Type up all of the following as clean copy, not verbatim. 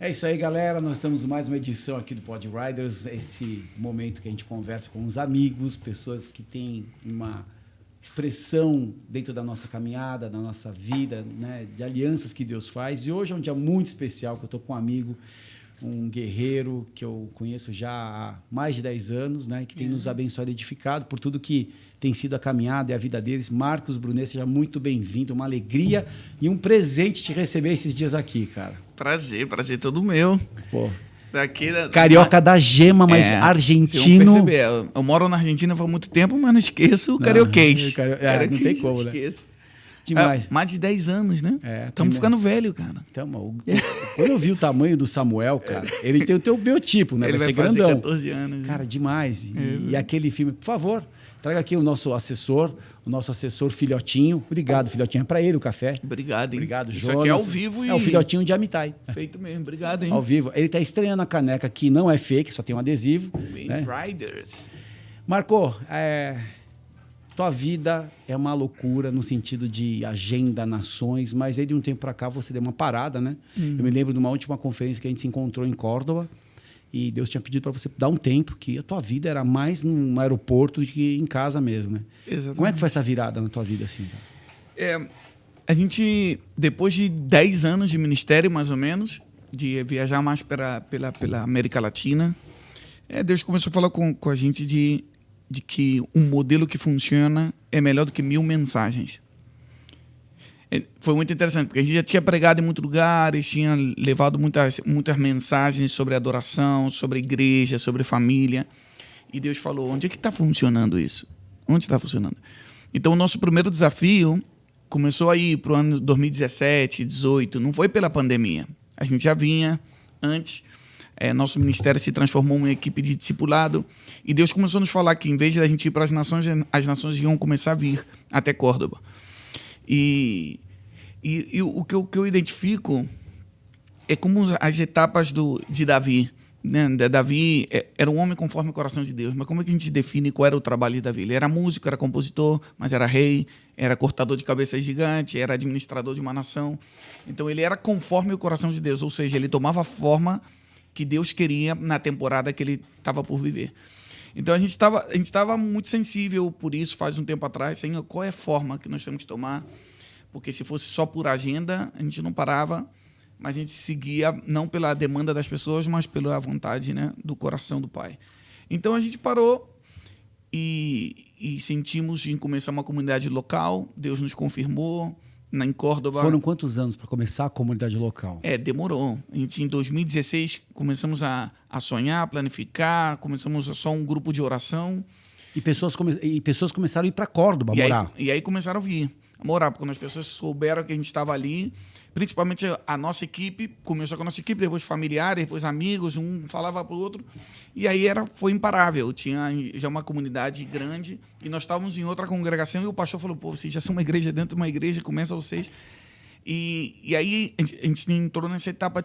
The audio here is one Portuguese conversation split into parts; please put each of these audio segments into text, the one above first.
É isso aí, galera. Nós estamos em mais uma edição aqui do Pod Riders. Esse momento que a gente conversa com os amigos, pessoas que têm uma expressão dentro da nossa caminhada, da nossa vida, né, de alianças que Deus faz. E hoje é um dia muito especial, que eu estou com um amigo, um guerreiro que eu conheço já há mais de 10 anos, né, que tem nos abençoado e edificado por tudo que tem sido a caminhada e a vida deles. Marcos Brunet, seja muito bem-vindo. Uma alegria e um presente te receber esses dias aqui, cara. Prazer todo meu. Pô. Daqui Carioca da gema, mas argentino. Eu moro na Argentina há muito tempo, mas não esqueço o carioquês. Não tem como, né? Esqueço. Demais. Mais de 10 anos, né? Estamos ficando velho, cara. Quando eu vi o tamanho do Samuel, cara, ele tem o teu biotipo, né? Ele vai ser fazer grandão. 14 anos. Cara, demais. E aquele filme, por favor, traga aqui o nosso assessor Filhotinho. Obrigado, Filhotinho. É pra ele o café. Obrigado, hein? Obrigado, Isso Jonas. aqui é ao vivo e... É o Filhotinho de Amitai. Feito mesmo. Obrigado, hein? Ao vivo. Ele tá estreando a caneca que não é fake, só tem um adesivo. Né? Riders. Marco, tua vida é uma loucura no sentido de agenda, nações, mas aí de um tempo para cá você deu uma parada, né? Eu me lembro de uma última conferência que a gente se encontrou em Córdoba e Deus tinha pedido para você dar um tempo, que a tua vida era mais num aeroporto do que em casa mesmo, né? Exatamente. Como é que foi essa virada na tua vida assim? A gente, depois de 10 anos de ministério, mais ou menos, de viajar mais pela América Latina, Deus começou a falar com a gente de que um modelo que funciona é melhor do que 1000 mensagens. Foi muito interessante, porque a gente já tinha pregado em muitos lugares, tinha levado muitas mensagens sobre adoração, sobre igreja, sobre família. E Deus falou, onde é que está funcionando isso? Onde está funcionando? Então, o nosso primeiro desafio começou aí para o ano 2017, 2018. Não foi pela pandemia. A gente já vinha antes. Nosso ministério se transformou em uma equipe de discipulado. E Deus começou a nos falar que, em vez de a gente ir para as nações iam começar a vir até Córdoba. E o que eu identifico é como as etapas de Davi. Né? Davi era um homem conforme o coração de Deus. Mas como é que a gente define qual era o trabalho de Davi? Ele era músico, era compositor, mas era rei, era cortador de cabeças gigante, era administrador de uma nação. Então ele era conforme o coração de Deus, ou seja, ele tomava a forma que Deus queria na temporada que ele estava por viver. Então a gente estava muito sensível por isso faz um tempo atrás, Senhor, qual é a forma que nós temos que tomar? Porque se fosse só por agenda, a gente não parava, mas a gente seguia não pela demanda das pessoas, mas pela vontade, né, do coração do Pai. Então a gente parou e sentimos em começar uma comunidade local, Deus nos confirmou, em Córdoba. Foram quantos anos para começar a comunidade local? Demorou. A gente, em 2016, começamos a sonhar, a planificar, começamos só um grupo de oração. E pessoas começaram a ir para Córdoba morar. E aí começaram a vir a morar, porque quando as pessoas souberam que a gente estava ali, principalmente a nossa equipe, começou com a nossa equipe, depois familiares, depois amigos, um falava para o outro, e aí foi imparável. Tinha já uma comunidade grande, e nós estávamos em outra congregação, e o pastor falou, pô, vocês já são uma igreja dentro de uma igreja, começa vocês. E aí a gente entrou nessa etapa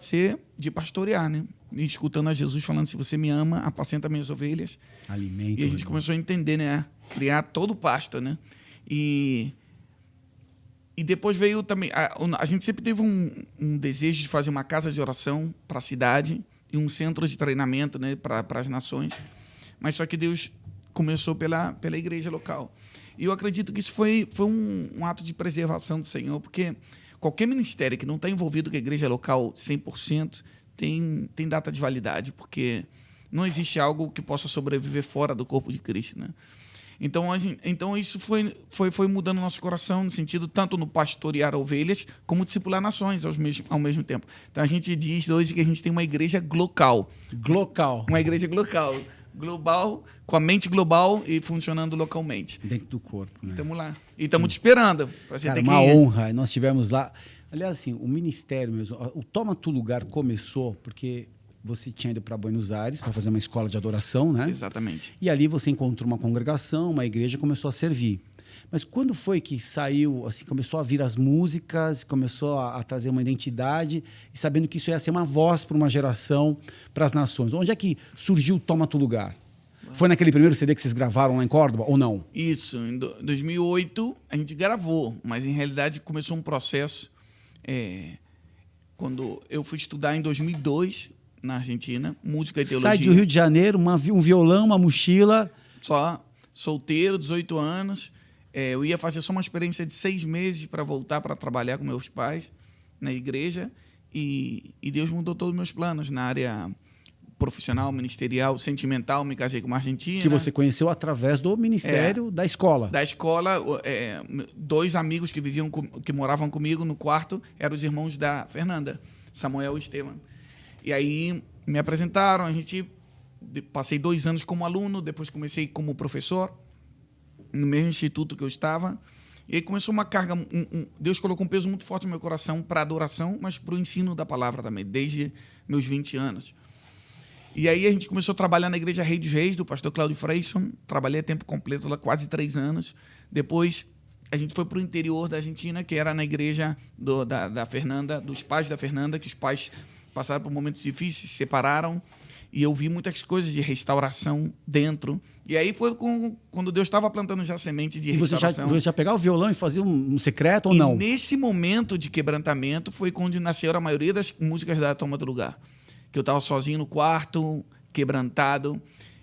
de pastorear, né? E escutando a Jesus falando, se você me ama, apacenta minhas ovelhas. Alimenta. E a gente começou a entender, né? Criar todo o pasto, né? E depois veio também... A gente sempre teve um desejo de fazer uma casa de oração para a cidade e um centro de treinamento, né, para as nações. Mas só que Deus começou pela igreja local. E eu acredito que isso foi um ato de preservação do Senhor, porque qualquer ministério que não está envolvido com a igreja local 100% tem data de validade, porque não existe algo que possa sobreviver fora do corpo de Cristo, né? Então isso foi mudando o nosso coração, no sentido tanto no pastorear ovelhas, como discipular nações ao mesmo tempo. Então a gente diz hoje que a gente tem uma igreja glocal. Uma igreja global, com a mente global e funcionando localmente. Dentro do corpo. Né? Estamos lá. E estamos te esperando. Cara, uma honra. Nós estivemos lá. Aliás, assim, o ministério mesmo, o Toma Tu Lugar começou porque você tinha ido para Buenos Aires para fazer uma escola de adoração, né? Exatamente. E ali você encontrou uma congregação, uma igreja, e começou a servir. Mas quando foi que saiu, assim, começou a vir as músicas, começou a trazer uma identidade, e sabendo que isso ia ser uma voz para uma geração, para as nações? Onde é que surgiu o Toma Tu Lugar? Foi naquele primeiro CD que vocês gravaram lá em Córdoba, ou não? Isso. Em 2008, a gente gravou, mas, em realidade, começou um processo quando eu fui estudar em 2002 na Argentina, música e teologia. Sai do Rio de Janeiro, um violão, uma mochila. Só solteiro, 18 anos. Eu ia fazer só uma experiência de 6 meses para voltar para trabalhar com meus pais na igreja. E Deus mudou todos os meus planos na área profissional, ministerial, sentimental. Me casei com uma argentina. Que você conheceu através do ministério da escola. Da escola, 2 amigos que moravam comigo no quarto eram os irmãos da Fernanda, Samuel e Estevam. E aí me apresentaram, passei 2 anos como aluno, depois comecei como professor no mesmo instituto que eu estava. E aí começou uma carga, Deus colocou um peso muito forte no meu coração para adoração, mas para o ensino da palavra também, desde meus 20 anos. E aí a gente começou a trabalhar na Igreja Rei dos Reis, do pastor Cláudio Freyson. Trabalhei a tempo completo lá, quase 3 anos. Depois a gente foi para o interior da Argentina, que era na igreja da Fernanda, dos pais da Fernanda, que os pais passaram por momentos difíceis, se separaram. E eu vi muitas coisas de restauração dentro. E aí foi quando Deus estava plantando já semente de restauração. Você já pegava o violão e fazia um secreto ou não? E nesse momento de quebrantamento foi quando nasceram a maioria das músicas da Toma do Lugar. Que eu estava sozinho no quarto, quebrantado.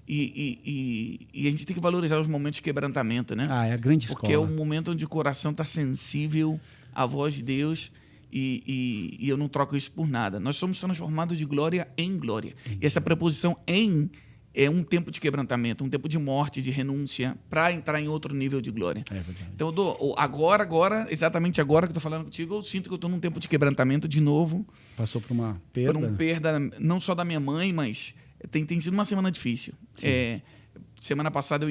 E a gente tem que valorizar os momentos de quebrantamento, né? É a grande escola. Porque é o momento onde o coração está sensível à voz de Deus. E eu não troco isso por nada. Nós somos transformados de glória em glória. E essa preposição em é um tempo de quebrantamento, um tempo de morte, de renúncia, para entrar em outro nível de glória. É verdade. Então, exatamente agora que eu estou falando contigo, eu sinto que eu estou num tempo de quebrantamento de novo. Passou por uma perda? Por uma perda, não só da minha mãe, mas tem sido uma semana difícil. Semana passada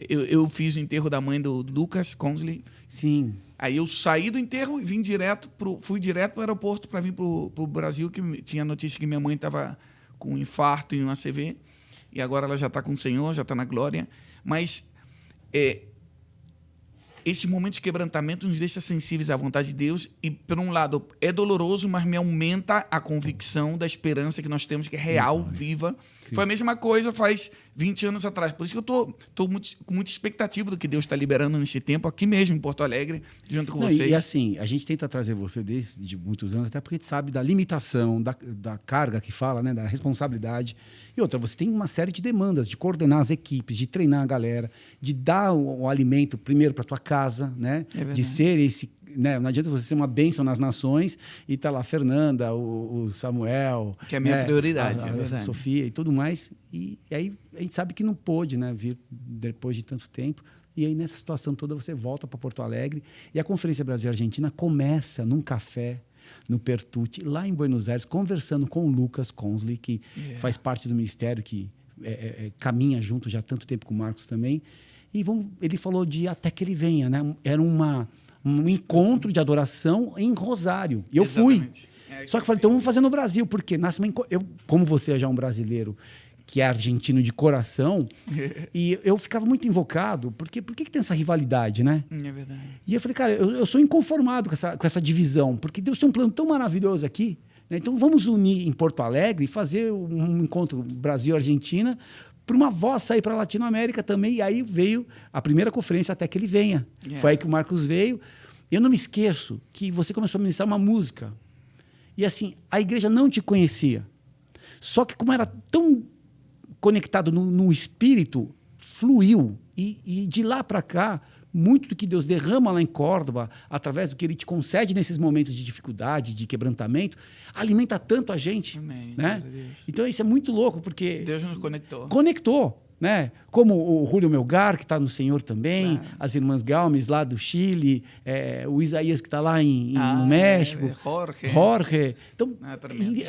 eu fiz o enterro da mãe do Lucas Consley. Sim. Aí eu saí do enterro e fui direto para o aeroporto para vir para o Brasil, que tinha a notícia que minha mãe estava com um infarto e um ACV. E agora ela já está com o Senhor, já está na glória. Mas esse momento de quebrantamento nos deixa sensíveis à vontade de Deus e, por um lado, é doloroso, mas me aumenta a convicção da esperança que nós temos, que é real, viva. Cristo. Foi a mesma coisa faz 20 anos atrás. Por isso que eu estou com muita expectativa do que Deus está liberando nesse tempo, aqui mesmo, em Porto Alegre, junto com vocês. E assim, a gente tenta trazer você desde muitos anos, até porque a gente sabe da limitação, da carga que fala, né, da responsabilidade. E outra, você tem uma série de demandas, de coordenar as equipes, de treinar a galera, de dar o alimento primeiro para tua casa, né? De ser esse... Né? Não adianta você ser uma bênção nas nações e tá lá a Fernanda, o Samuel... Que é a minha prioridade, a Sofia e tudo mais. E aí a gente sabe que não pôde, né, vir depois de tanto tempo. E aí, nessa situação toda, você volta para Porto Alegre e a Conferência Brasil-Argentina começa num café no Pertucci, lá em Buenos Aires, conversando com o Lucas Consley, que faz parte do ministério, que caminha junto já há tanto tempo com o Marcos também. E ele falou de Até Que Ele Venha, né? Era um encontro de adoração em Rosário. E eu fui. Só que eu falei, então vamos fazer no Brasil, porque como você é já um brasileiro que é argentino de coração, e eu ficava muito invocado, porque por que tem essa rivalidade, né? É verdade. E eu falei, cara, eu sou inconformado com essa divisão, porque Deus tem um plano tão maravilhoso aqui, né? Então vamos unir em Porto Alegre e fazer um encontro Brasil-Argentina para uma voz sair para a Latinoamérica também. E aí veio a primeira conferência Até Que Ele Venha. Foi aí que o Marcos veio. Eu não me esqueço que você começou a ministrar uma música. E assim, a igreja não te conhecia. Só que como era tão conectado no espírito, fluiu. E de lá para cá, muito do que Deus derrama lá em Córdoba, através do que Ele te concede nesses momentos de dificuldade, de quebrantamento, alimenta tanto a gente. Amém. Né? Então isso é muito louco, porque... Deus nos conectou. Conectou. Né? Como o Julio Melgar, que está no Senhor também, as irmãs Galmes lá do Chile, o Isaías que está lá no México, Jorge. Então,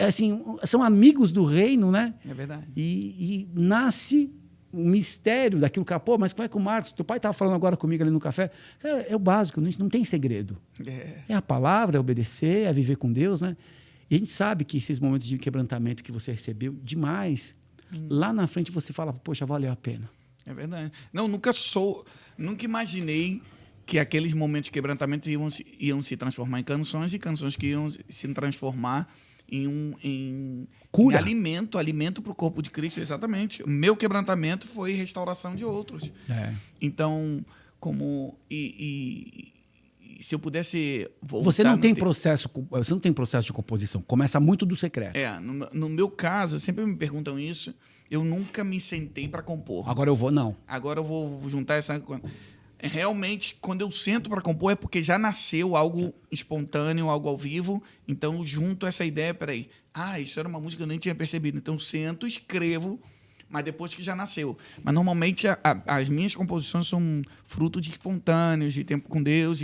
assim, são amigos do reino, né? É verdade. E nasce o mistério daquilo que, mas como é que o Marcos, teu pai estava falando agora comigo ali no café, cara, é o básico, não tem segredo. É a palavra, é obedecer, é viver com Deus, né? E a gente sabe que esses momentos de quebrantamento que você recebeu demais, lá na frente você fala, poxa, valeu a pena. É verdade. Não, nunca imaginei que aqueles momentos de quebrantamento iam se transformar em canções e canções que iam se transformar em cura. Em alimento para o corpo de Cristo, exatamente. O meu quebrantamento foi restauração de outros. Então, se eu pudesse voltar... Você não tem processo de composição. Começa muito do secreto. No meu caso, sempre me perguntam isso, eu nunca me sentei para compor. Agora eu vou, não. Agora eu vou juntar essa... Realmente, quando eu sento para compor, é porque já nasceu algo espontâneo, algo ao vivo. Então, eu junto essa ideia, peraí. Isso era uma música que eu nem tinha percebido. Então, eu sento, escrevo, mas depois que já nasceu. Mas, normalmente, as minhas composições são fruto de espontâneos, de tempo com Deus,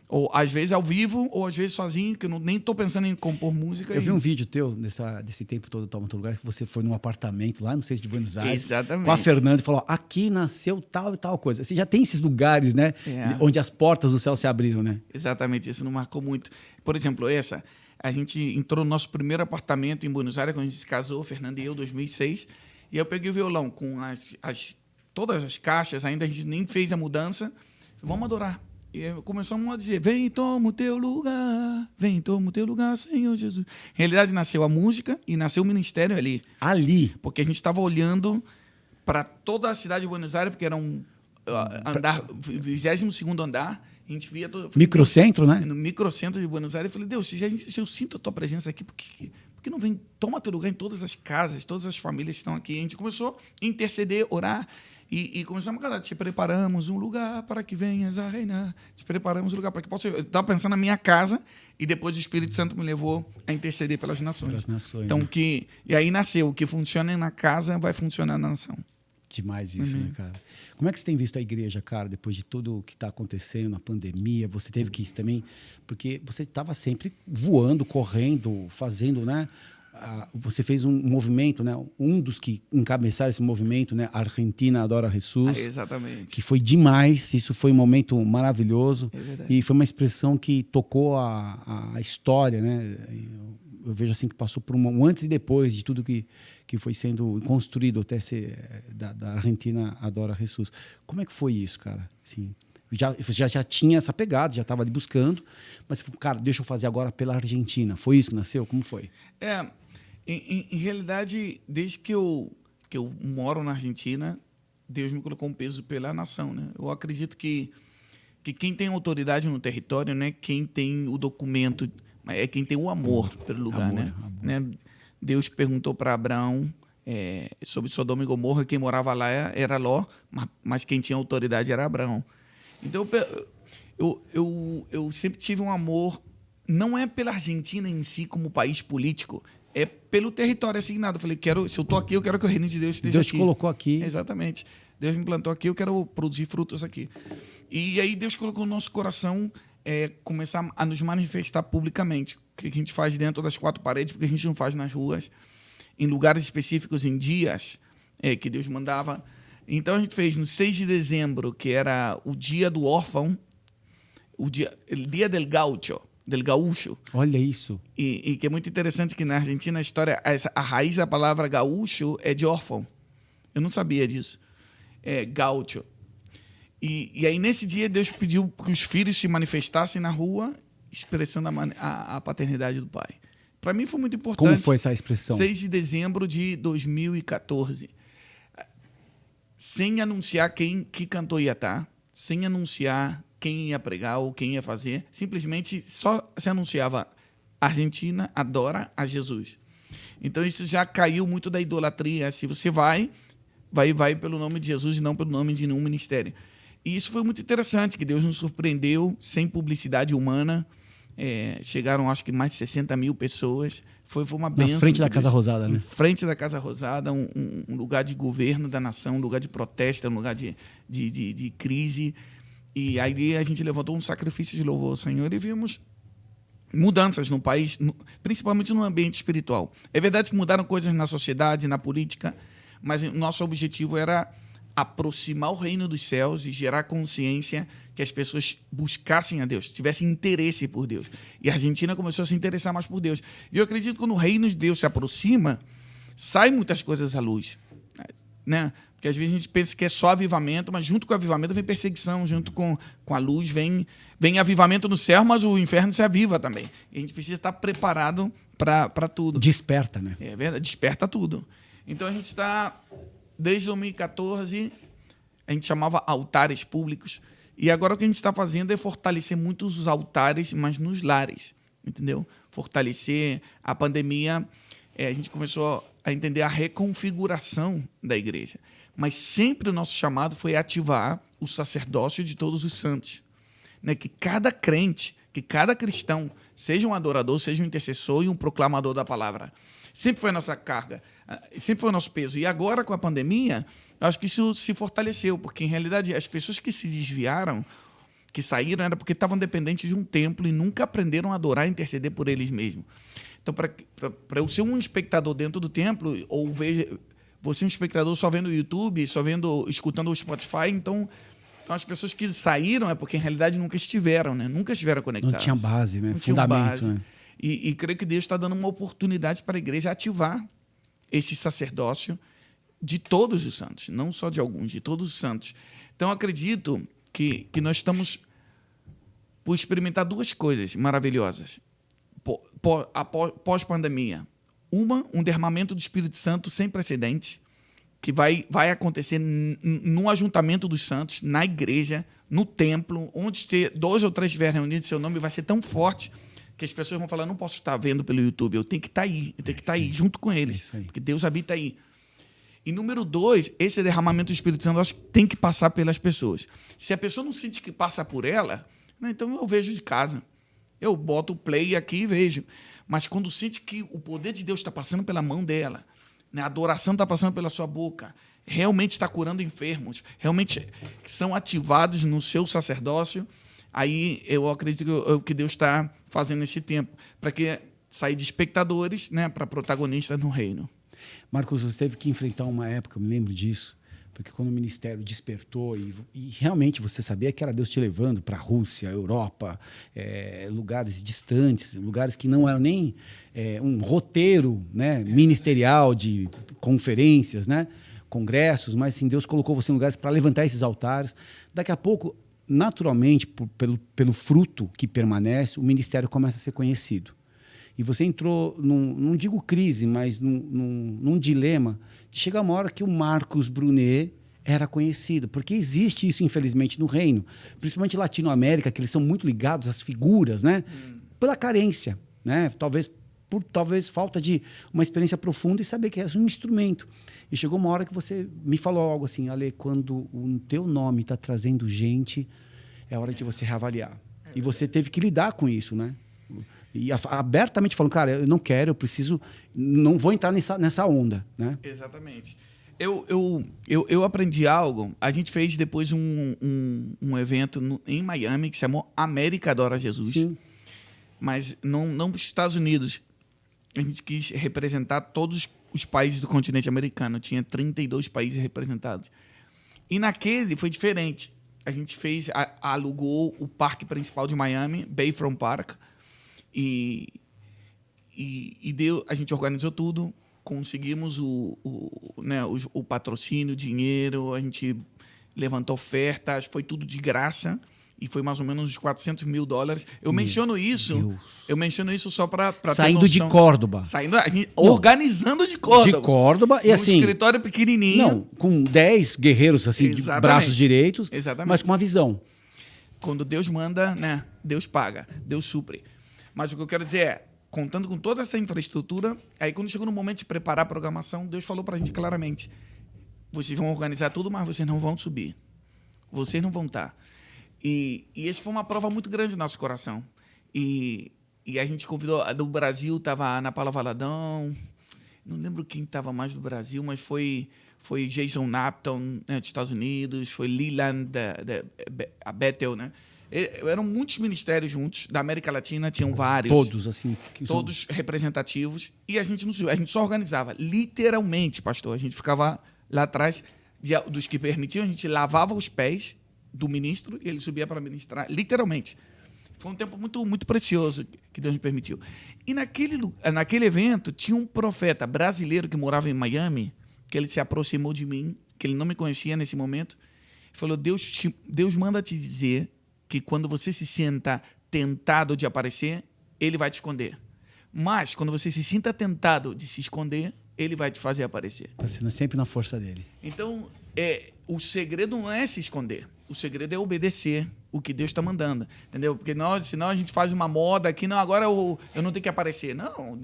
ou às vezes ao vivo, ou às vezes sozinho, que eu nem estou pensando em compor música. Eu vi um vídeo teu desse tempo todo, Toma Teu Lugar, que você foi num apartamento lá no centro de Buenos Aires. Exatamente. Com a Fernanda e falou, aqui nasceu tal e tal coisa. Você já tem esses lugares, né? Onde as portas do céu se abriram, né? Exatamente, isso não marcou muito. Por exemplo, a gente entrou no nosso primeiro apartamento em Buenos Aires, quando a gente se casou, Fernanda e eu, em 2006, e eu peguei o violão com todas as caixas, ainda a gente nem fez a mudança, vamos adorar. E começamos a dizer, vem, toma o teu lugar, Senhor Jesus. Em realidade, nasceu a música e nasceu o ministério ali. Ali? Porque a gente estava olhando para toda a cidade de Buenos Aires, porque era um andar, 22º andar, a gente via... Microcentro, né? No microcentro de Buenos Aires, eu falei, Deus, se eu sinto a tua presença aqui, por que não vem, toma teu lugar em todas as casas, todas as famílias que estão aqui? A gente começou a interceder, orar, e começamos a te preparamos um lugar para que venhas a reinar. Te preparamos um lugar para que possa... Eu estava pensando na minha casa e depois o Espírito Santo me levou a interceder pelas nações. Então, né? E aí nasceu, o que funciona na casa vai funcionar na nação. Demais isso, né, cara? Como é que você tem visto a igreja, cara, depois de tudo o que está acontecendo, a pandemia? Você teve que isso também... Porque você estava sempre voando, correndo, fazendo, né? Você fez um movimento, né? Um dos que encabeçaram esse movimento, né? Argentina Adora Jesus. Exatamente. Que foi demais. Isso foi um momento maravilhoso. É verdade. E foi uma expressão que tocou a história, né? Eu vejo assim que passou por um antes e depois de tudo que foi sendo construído até ser da Argentina Adora Jesus. Como é que foi isso, cara? Assim, já tinha essa pegada, já estava ali buscando, mas, cara, deixa eu fazer agora pela Argentina. Foi isso que nasceu? Como foi? Em realidade, desde que eu moro na Argentina, Deus me colocou um peso pela nação, né? Eu acredito que quem tem autoridade no território, né, quem tem o documento, é quem tem o amor pelo lugar, amor. Né? Deus perguntou para Abraão sobre Sodoma e Gomorra, quem morava lá era Ló, mas quem tinha autoridade era Abraão. Então, eu sempre tive um amor, não é pela Argentina em si como país político, é pelo território assignado. Eu falei, se eu estou aqui, eu quero que o reino de Deus esteja aqui. Deus te colocou aqui. Exatamente. Deus me plantou aqui, eu quero produzir frutos aqui. E aí Deus colocou no nosso coração começar a nos manifestar publicamente. O que a gente faz dentro das 4 paredes, porque a gente não faz nas ruas, em lugares específicos, em dias que Deus mandava. Então a gente fez no 6 de dezembro, que era o dia do órfão, o dia del gaúcho. Olha isso. E que é muito interessante que na Argentina a raiz da palavra gaúcho é de órfão. Eu não sabia disso. É gaúcho. E aí nesse dia Deus pediu que os filhos se manifestassem na rua, expressando a paternidade do pai. Para mim foi muito importante. Como foi essa expressão? 6 de dezembro de 2014. Sem anunciar que cantor ia estar, sem anunciar quem ia pregar ou quem ia fazer, simplesmente só se anunciava: Argentina adora a Jesus. Então isso já caiu muito da idolatria. Se você vai pelo nome de Jesus e não pelo nome de nenhum ministério. E isso foi muito interessante, que Deus nos surpreendeu, sem publicidade humana. Chegaram, acho que, mais de 60 mil pessoas. Foi uma bênção. Na frente da Casa Rosada, né? Na frente da Casa Rosada, um lugar de governo da nação, um lugar de protesto, um lugar de crise. E aí a gente levantou um sacrifício de louvor ao Senhor e vimos mudanças no país, principalmente no ambiente espiritual. É verdade que mudaram coisas na sociedade, na política, mas o nosso objetivo era aproximar o reino dos céus e gerar consciência que as pessoas buscassem a Deus, tivessem interesse por Deus. E a Argentina começou a se interessar mais por Deus. E eu acredito que quando o reino de Deus se aproxima, saem muitas coisas à luz, né? Porque às vezes a gente pensa que é só avivamento, mas junto com o avivamento vem perseguição, junto com a luz vem avivamento no céu, mas o inferno se aviva também. E a gente precisa estar preparado para tudo. Desperta, né? É verdade, desperta tudo. Então a gente está, desde 2014, a gente chamava altares públicos, E agora o que a gente está fazendo é fortalecer muito os altares, mas nos lares, entendeu? Fortalecer a pandemia. A gente começou a entender a reconfiguração da igreja. Mas sempre o nosso chamado foi ativar o sacerdócio de todos os santos. Né? Que cada crente, que cada cristão, seja um adorador, seja um intercessor e um proclamador da palavra. Sempre foi a nossa carga, sempre foi o nosso peso. E agora, com a pandemia, eu acho que isso se fortaleceu, porque, em realidade, as pessoas que se desviaram, que saíram, era porque estavam dependentes de um templo e nunca aprenderam a adorar e interceder por eles mesmos. Então, para eu ser um espectador dentro do templo, ou você um espectador só vendo o YouTube, escutando o Spotify, então as pessoas que saíram é porque, em realidade, nunca estiveram, né? Nunca estiveram conectadas. Não tinha base, né? Não Fundamento, base. né? E creio que Deus está dando uma oportunidade para a igreja ativar esse sacerdócio de todos os santos, não só de alguns, de todos os santos. Então, acredito que nós estamos por experimentar duas coisas maravilhosas pós-pandemia. Um derramamento do Espírito Santo sem precedentes, que vai acontecer no ajuntamento dos santos, na igreja, no templo, onde 2 ou 3 estiverem reunidos, seu nome vai ser tão forte que as pessoas vão falar, não posso estar vendo pelo YouTube, eu tenho que estar aí, junto com eles, porque Deus habita aí. E número 2, esse derramamento do Espírito Santo, eu acho que tem que passar pelas pessoas. Se a pessoa não sente que passa por ela, né, então eu vejo de casa. Eu boto o play aqui e vejo. Mas quando sente que o poder de Deus está passando pela mão dela, né, a adoração está passando pela sua boca, realmente está curando enfermos, realmente são ativados no seu sacerdócio, aí eu acredito que Deus está fazendo esse tempo, para que sair de espectadores, né, para protagonistas no reino. Marcos, você teve que enfrentar uma época, eu me lembro disso, porque quando o ministério despertou e realmente você sabia que era Deus te levando para a Rússia, Europa, lugares distantes, lugares que não eram nem um roteiro, né, ministerial de conferências, né, congressos, mas sim, Deus colocou você em lugares para levantar esses altares. Daqui a pouco, naturalmente, pelo fruto que permanece, o ministério começa a ser conhecido. E você entrou não digo crise, mas num dilema de chegar uma hora que o Marcos Brunet era conhecido, porque existe isso, infelizmente, no reino, principalmente Latinoamérica, que eles são muito ligados às figuras, né? Pela carência, né? Talvez falta de uma experiência profunda e saber que é um instrumento. E chegou uma hora que você me falou algo assim, Ale, quando o teu nome está trazendo gente, é hora de você reavaliar. E você teve que lidar com isso, né? E abertamente falando, cara, eu não quero, eu preciso, não vou entrar nessa onda, né? Exatamente. Eu aprendi algo. A gente fez depois um evento em Miami que se chamou América Adora Jesus. Sim. Mas não para os Estados Unidos. A gente quis representar todos os países do continente americano. Tinha 32 países representados. E naquele foi diferente. A gente alugou o parque principal de Miami, Bayfront Park, e a gente organizou tudo, conseguimos o patrocínio, o dinheiro, a gente levantou ofertas, foi tudo de graça, e foi mais ou menos uns $400 mil. Eu menciono isso só para ter saindo noção. de Córdoba. Organizando de Córdoba. De Córdoba, e assim... escritório pequenininho. Não, com 10 guerreiros, assim, de braços direitos, Exatamente. mas com uma visão. Quando Deus manda, né, Deus paga, Deus supre. Mas o que eu quero dizer é, contando com toda essa infraestrutura, aí quando chegou no momento de preparar a programação, Deus falou para a gente claramente, vocês vão organizar tudo, mas vocês não vão subir. Vocês não vão estar. E essa foi uma prova muito grande no nosso coração. E a gente convidou, do Brasil estava a Ana Paula Valadão, não lembro quem estava mais do Brasil, mas foi Jason Napton, né, dos Estados Unidos, foi Leland, a Bethel, né? Eram muitos ministérios juntos, da América Latina, tinham vários. Todos, assim. Todos representativos. E a gente não subiu, a gente só organizava. Literalmente, pastor, a gente ficava lá atrás, dos que permitiam, a gente lavava os pés do ministro e ele subia para ministrar, literalmente. Foi um tempo muito, muito precioso que Deus me permitiu. E naquele evento, tinha um profeta brasileiro que morava em Miami, que ele se aproximou de mim, que ele não me conhecia nesse momento, e falou, Deus manda te dizer que quando você se sinta tentado de aparecer, ele vai te esconder. Mas, quando você se sinta tentado de se esconder, ele vai te fazer aparecer. Está sendo sempre na força dele. Então, o segredo não é se esconder. O segredo é obedecer o que Deus está mandando, entendeu? Porque senão a gente faz uma moda aqui, não, agora eu não tenho que aparecer. Não,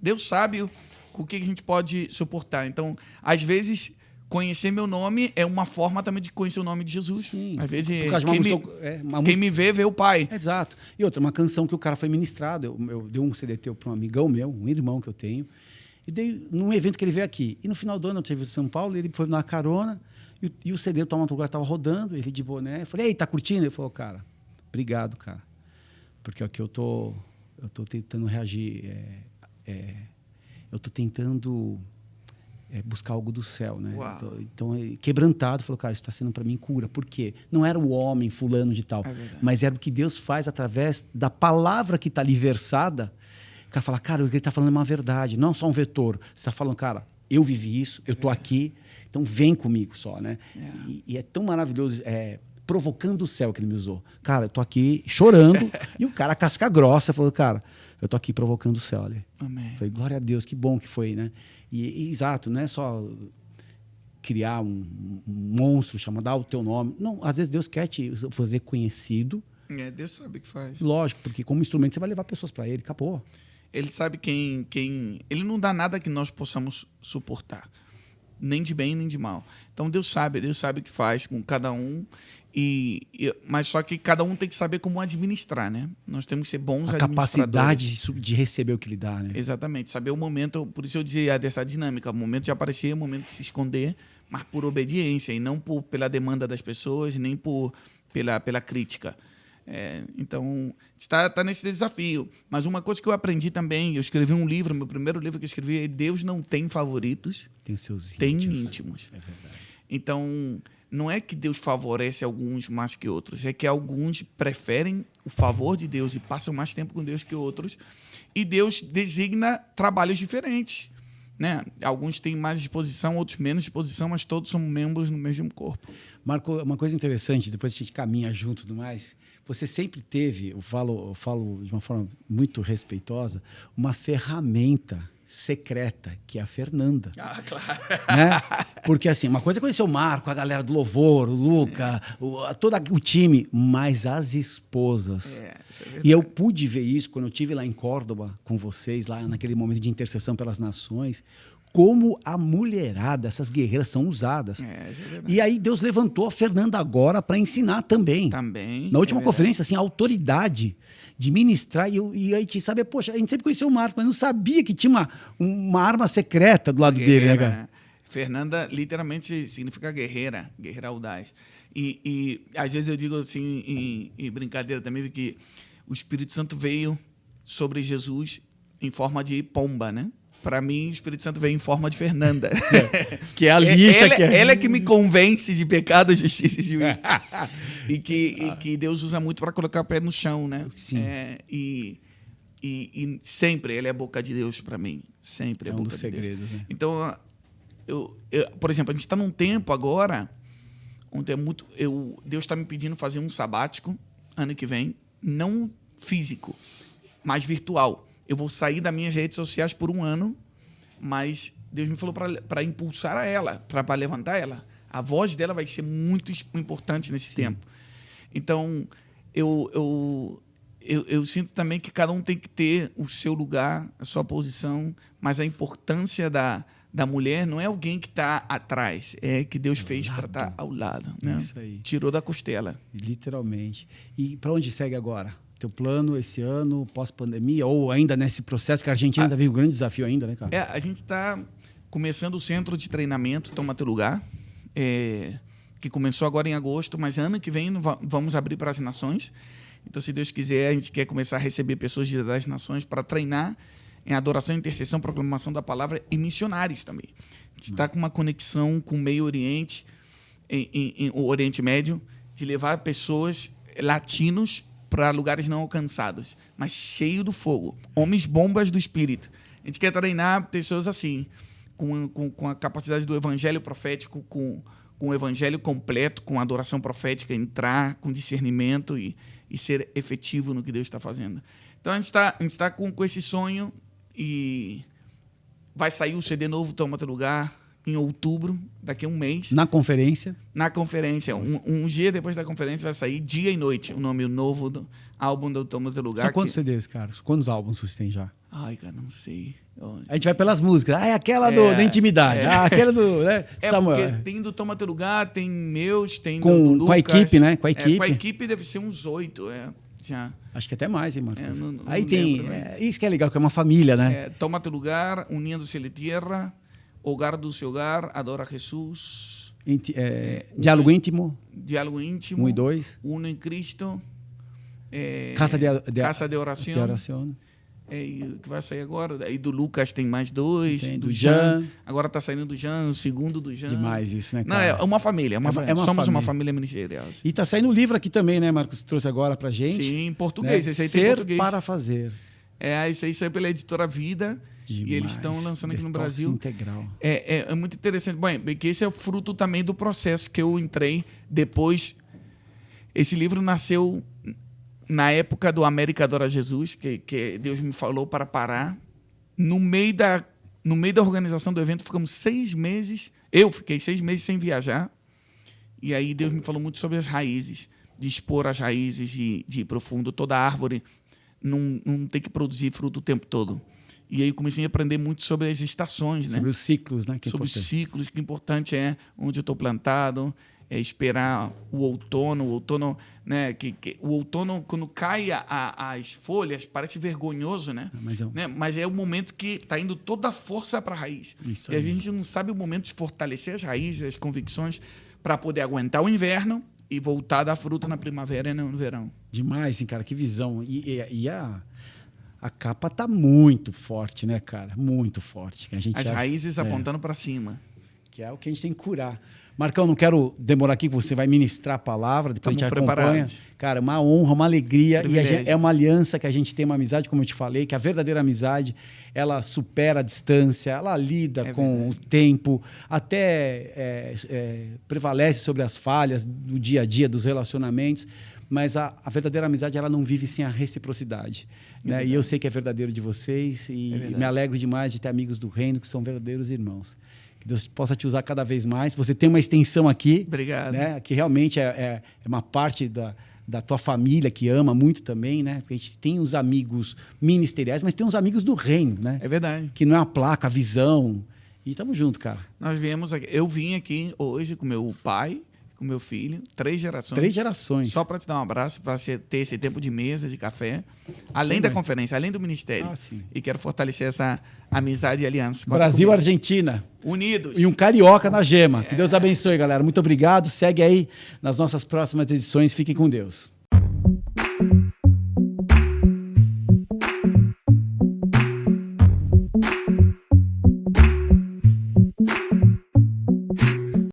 Deus sabe o que a gente pode suportar. Então, às vezes, conhecer meu nome é uma forma também de conhecer o nome de Jesus. Sim. Às vezes, Por causa de quem me vê o Pai. Exato. E outra, uma canção que o cara foi ministrado. Eu dei um CDT para um amigão meu, um irmão que eu tenho, e dei num evento que ele veio aqui. E no final do ano eu tive em São Paulo, ele foi na carona, e o CD do Toma Outro Lugar estava rodando, ele de boné. Eu falei, ei, tá curtindo? Ele falou, cara, obrigado, cara. Porque aqui eu tô tentando reagir. Eu tô tentando buscar algo do céu, né? Então, quebrantado, falou, cara, isso está sendo para mim cura. Por quê? Não era o homem fulano de tal, mas era o que Deus faz através da palavra que está ali versada. O cara fala, cara, o que ele está falando é uma verdade, não só um vetor. Você está falando, cara, eu vivi isso, eu estou aqui, então vem comigo só, né? E é tão maravilhoso, provocando o céu que ele me usou. Cara, eu estou aqui chorando, e o cara, casca grossa, falou, cara, eu estou aqui provocando o céu ali. Amém. Falei, glória a Deus, que bom que foi, né? E exato, não é só criar um monstro, dar o teu nome. Não, às vezes Deus quer te fazer conhecido. Deus sabe o que faz. Lógico, porque como instrumento você vai levar pessoas para ele, acabou. Ele sabe quem... Ele não dá nada que nós possamos suportar. Nem de bem, nem de mal. Então Deus sabe o que faz com cada um. Mas só que cada um tem que saber como administrar, né? Nós temos que ser bons administradores. A capacidade de receber o que lhe dá, né? Exatamente. Saber o momento, por isso eu dizia dessa dinâmica, o momento de aparecer, o momento de se esconder, mas por obediência e não pela demanda das pessoas, nem pela crítica. Então, está nesse desafio. Mas uma coisa que eu aprendi também, eu escrevi um livro, meu primeiro livro que eu escrevi é Deus não tem favoritos, tem seus íntimos. É verdade. Então, não é que Deus favorece alguns mais que outros, é que alguns preferem o favor de Deus e passam mais tempo com Deus que outros, e Deus designa trabalhos diferentes, né? Alguns têm mais disposição, outros menos disposição, mas todos são membros no mesmo corpo. Marco, uma coisa interessante, depois a gente caminha junto e tudo mais, você sempre teve, eu falo de uma forma muito respeitosa, uma ferramenta secreta, que é a Fernanda. Ah, claro. Né? Porque, assim, uma coisa é conhecer o Marco, a galera do Louvor, o Luca, todo o time, mas as esposas. Isso é verdade. E eu pude ver isso quando eu estive lá em Córdoba com vocês, lá naquele momento de intercessão pelas nações, como a mulherada, essas guerreiras são usadas. Isso é verdade. E aí Deus levantou a Fernanda agora para ensinar também. Na última conferência, assim, a autoridade de ministrar. E a gente sabe, poxa, a gente sempre conheceu o Marco, mas não sabia que tinha uma arma secreta do lado dele, né, cara? Fernanda literalmente significa guerreira audaz. E às vezes eu digo assim, em brincadeira também, que o Espírito Santo veio sobre Jesus em forma de pomba, né? Para mim, o Espírito Santo veio em forma de Fernanda. Que é a lixa. Ela é que me convence de pecado, justiça e juízo. e que Deus usa muito para colocar o pé no chão, né? Sim. E sempre ela é a boca de Deus para mim. Sempre é a boca de Deus. É um dos segredos, né? Então, por exemplo, a gente está num tempo agora onde Deus está me pedindo fazer um sabático ano que vem, não físico, mas virtual. Eu vou sair das minhas redes sociais por um ano, mas Deus me falou para impulsar ela, para levantar ela. A voz dela vai ser muito importante nesse tempo. Então, eu sinto também que cada um tem que ter o seu lugar, a sua posição, mas a importância da mulher não é alguém que está atrás, é que Deus fez para estar ao lado. Né? Isso aí. Tirou da costela. Literalmente. E para onde segue agora? Teu plano esse ano, pós-pandemia, ou ainda nesse processo, que a Argentina ainda veio um grande desafio ainda, né, cara? A gente está começando o centro de treinamento Toma Teu Lugar, que começou agora em agosto, mas ano que vem vamos abrir para as nações. Então, se Deus quiser, a gente quer começar a receber pessoas das nações para treinar em adoração, intercessão, proclamação da palavra e missionários também. A gente está com uma conexão com o Meio Oriente, o Oriente Médio, de levar pessoas latinos para lugares não alcançados, mas cheio do fogo, homens bombas do Espírito. A gente quer treinar pessoas assim, com a capacidade do evangelho profético, com o evangelho completo, com a adoração profética, entrar com discernimento e ser efetivo no que Deus está fazendo. Então, a gente está com esse sonho e vai sair o CD novo, Toma Teu Lugar, em outubro, daqui a um mês. Na conferência? Na conferência. Um dia depois da conferência vai sair Dia e Noite, o nome novo do álbum do Toma Teu Lugar. São quantos CDs, cara? Quantos álbuns vocês têm já? Ai, cara, não sei. A gente vai pelas músicas. Ah, é aquela da intimidade. Ah, aquela do Samuel. Porque tem do Toma Teu Lugar, tem meus, tem com, do Lucas. Com a equipe, né? Com a equipe. Com a equipe deve ser uns 8, já. Acho que até mais, hein, Marcos? Não aí tem... lembro, né? Isso que é legal, que é uma família, né? Toma Teu Lugar, Unindo-se a Tierra, Hogar do Seu Hogar, Adora Jesus. Diálogo Íntimo. Diálogo Íntimo. 1 e 2. Uno em Cristo. Casa de Oração. De oração. O que vai sair agora. E do Lucas tem mais 2. Tem do Jean. Agora está saindo do Jean, o segundo do Jean. Demais isso, né, Não, cara? é uma família. Somos uma família ministerial. E está saindo um livro aqui também, né, Marcos? Trouxe agora pra gente. Sim, em português. Né? Esse aí tem Ser português. para fazer. Esse aí saiu pela editora Vida. Demais. E eles estão lançando aqui no Detox Brasil. Integral. É muito interessante. Bom, porque esse é o fruto também do processo que eu entrei depois. Esse livro nasceu na época do América Adora Jesus, que Deus me falou para parar. No meio da organização do evento, ficamos 6 meses. Eu fiquei 6 meses sem viajar. E aí Deus me falou muito sobre as raízes, de expor as raízes, de ir profundo. Toda árvore não tem que produzir fruto o tempo todo. E aí comecei a aprender muito sobre as estações, sobre os ciclos, né? Sobre os ciclos, que importante é onde eu estou plantado, esperar o outono. O outono, né? O outono, quando cai as folhas, parece vergonhoso, né? Mas é o momento que está indo toda a força para a raiz. Isso e a gente não sabe o momento de fortalecer as raízes, as convicções, para poder aguentar o inverno e voltar a dar fruta na primavera e no verão. Demais, hein, cara? Que visão. E a capa tá muito forte, né, cara? Muito forte. As raízes apontando para cima. Que é o que a gente tem que curar. Marcão, não quero demorar aqui, que você vai ministrar a palavra, depois a gente acompanha. Cara, uma honra, uma alegria. E é uma aliança que a gente tem, uma amizade, como eu te falei, que a verdadeira amizade, ela supera a distância, ela lida com o tempo, até prevalece sobre as falhas do dia a dia, dos relacionamentos. Mas a verdadeira amizade, ela não vive sem a reciprocidade. Né? E eu sei que é verdadeiro de vocês e me alegro demais de ter amigos do reino que são verdadeiros irmãos. Que Deus possa te usar cada vez mais. Você tem uma extensão aqui. Obrigado. Né? Que realmente é uma parte da tua família que ama muito também, né? Porque a gente tem os amigos ministeriais, mas tem os amigos do reino, né? É verdade. Que não é a placa, a visão. E estamos juntos, cara. Nós viemos aqui. Eu vim aqui hoje com meu pai, com meu filho, 3 gerações. 3 gerações. Só para te dar um abraço, para ter esse tempo de mesa, de café, além da conferência, além do ministério. Sim. E quero fortalecer essa amizade e aliança. Brasil e Argentina. Unidos. E um carioca na gema. Que Deus abençoe, galera. Muito obrigado. Segue aí nas nossas próximas edições. Fiquem com Deus.